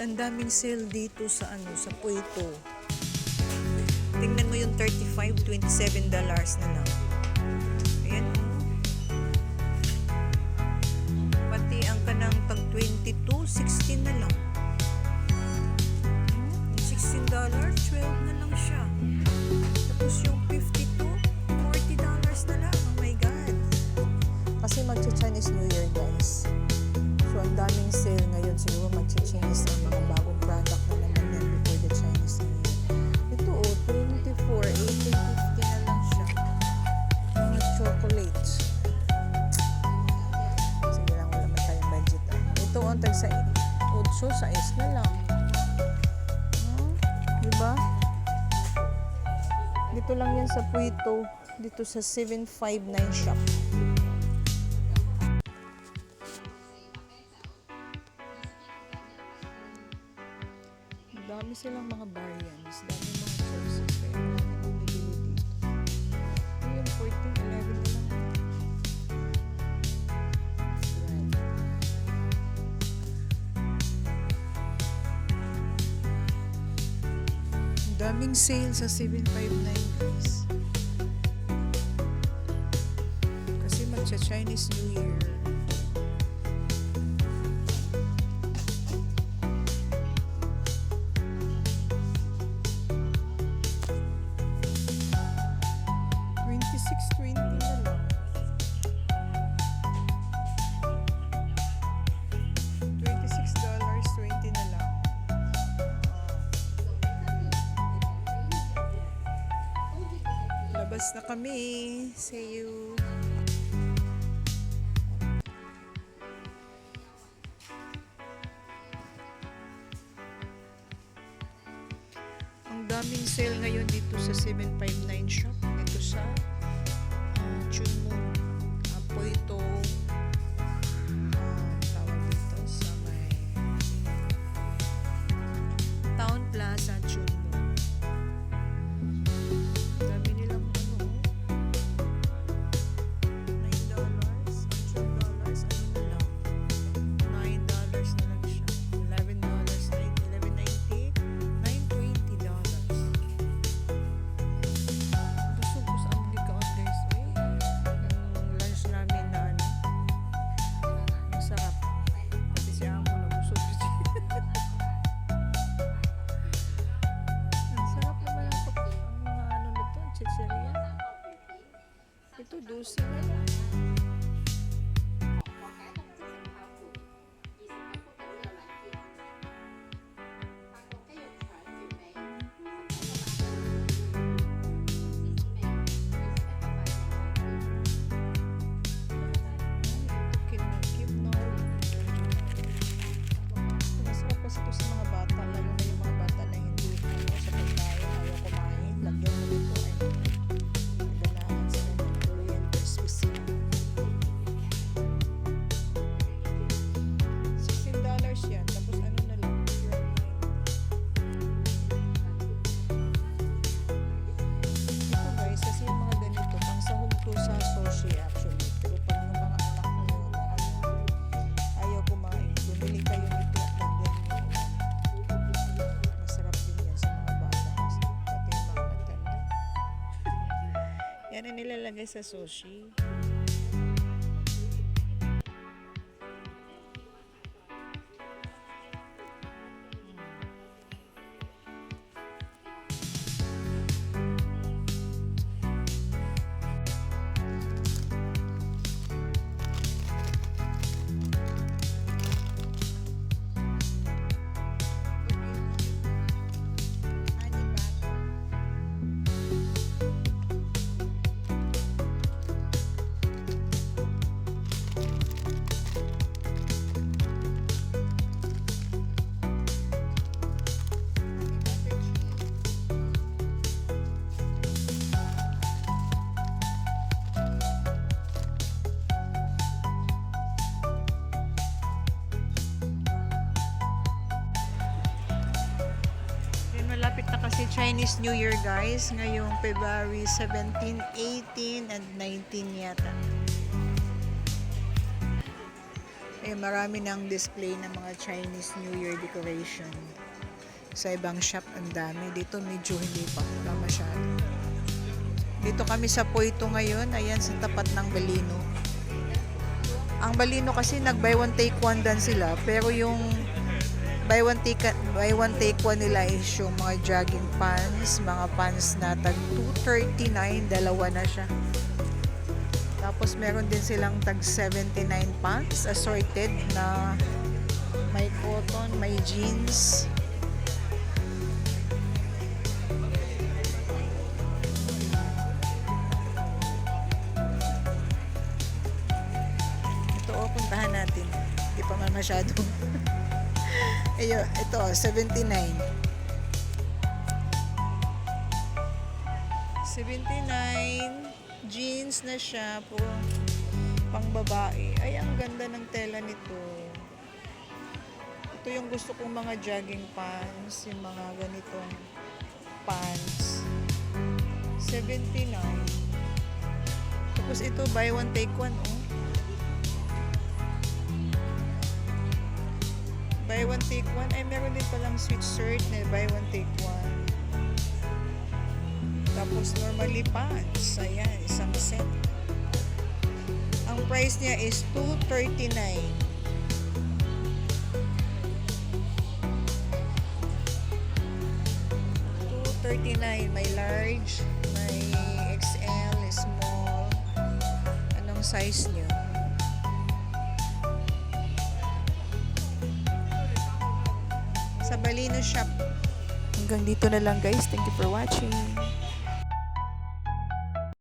ang daming sale dito sa sa Puerto. Tingnan mo yung $35, $27 na lang. Ayan. Pati ang kanang tag 22, 16 na lang. $16, 12 na lang siya. Tapos yung 52, $40 na lang. Oh my God. Kasi magcha-Chinese New Year, guys. So, ang daming sale ngayon. Siguro magcha-Chinese ang mga bagong product na naman yan before the Chinese New Year. Ito, 24, 18, 50 na lang siya. Mga chocolates. Sige lang, wala man tayong budget. Ito, tag sa 8, sa is na lang. Diba? Dito lang yan sa Puerto. Dito sa 759 shop. Dami silang mga variants. Dami mga choices. Kaya maraming bibili dito. Ayun, 14, 11 na lang. Right. Daming sale sa 759, guys. Kasi magcha-Chinese New Year. $26.20 na lang. $26.20 na lang. Labas na kami. See you. Ang daming sale ngayon dito sa 759 shop. Dito sa Chunmo, Puerto, tawag dito sa may Town Plaza, Chunmo. Dami nilang $9, $8, ano na lang. $9 na lang siya. $11, $11.90, $9.20. Busog ko sa aming kaon, guys. Lunch namin na masarap. Pati si Amo na busog. Ang sarap naman ang mga nito, chicheria. Ito, 12 na lang. Masarap kasi ito sa mga bata, lalo na yung mga bata na hindi sa pagkain, ayaw kumain. Lagyan mo nito ay ganahan sila ng Korean crispy. $16 yan, tapos ano na lang, ito guys, kasi yung mga ganito, pang sahog to sa sushi actually. Pero pag yung mga anak nyo na ayaw kumain, bumili kayo nito at lagyan nyo. Masarap din yan sa mga bata. Pati yung mga matanda. Yan ang nilalagay sa sushi. Malapit na kasi Chinese New Year, guys. Ngayong February 17, 18, and 19 yata. Eh, marami ng display ng mga Chinese New Year decoration. Sa ibang shop, ang dami. Dito medyo hindi pa. Wala masyado. Dito kami sa Poito ngayon. Ayan, sa tapat ng Balino. Ang Balino kasi nag-buy one take one dan sila. Pero yung buy one take one nila is yung mga jogging pants. Mga pants na tag 239. Dalawa na siya. Tapos meron din silang tag 79 pants. Assorted na may cotton, may jeans. Puntahan natin. Hindi pa man masyado. Ayun, ito, 79. 79. Jeans na siya. Pang babae. Ay, ang ganda ng tela nito. Ito yung gusto kong mga jogging pants. Yung mga ganitong pants. 79. Tapos ito, buy one take one. Oh. Buy one take one. Ay, meron din palang sweatshirt na buy one take one. Tapos normally pants. Ayan, isang set. Ang price niya is $239. $239. May large, may XL, small. Anong size niyo? Sa Balino Shop. Hanggang dito na lang guys. Thank you for watching.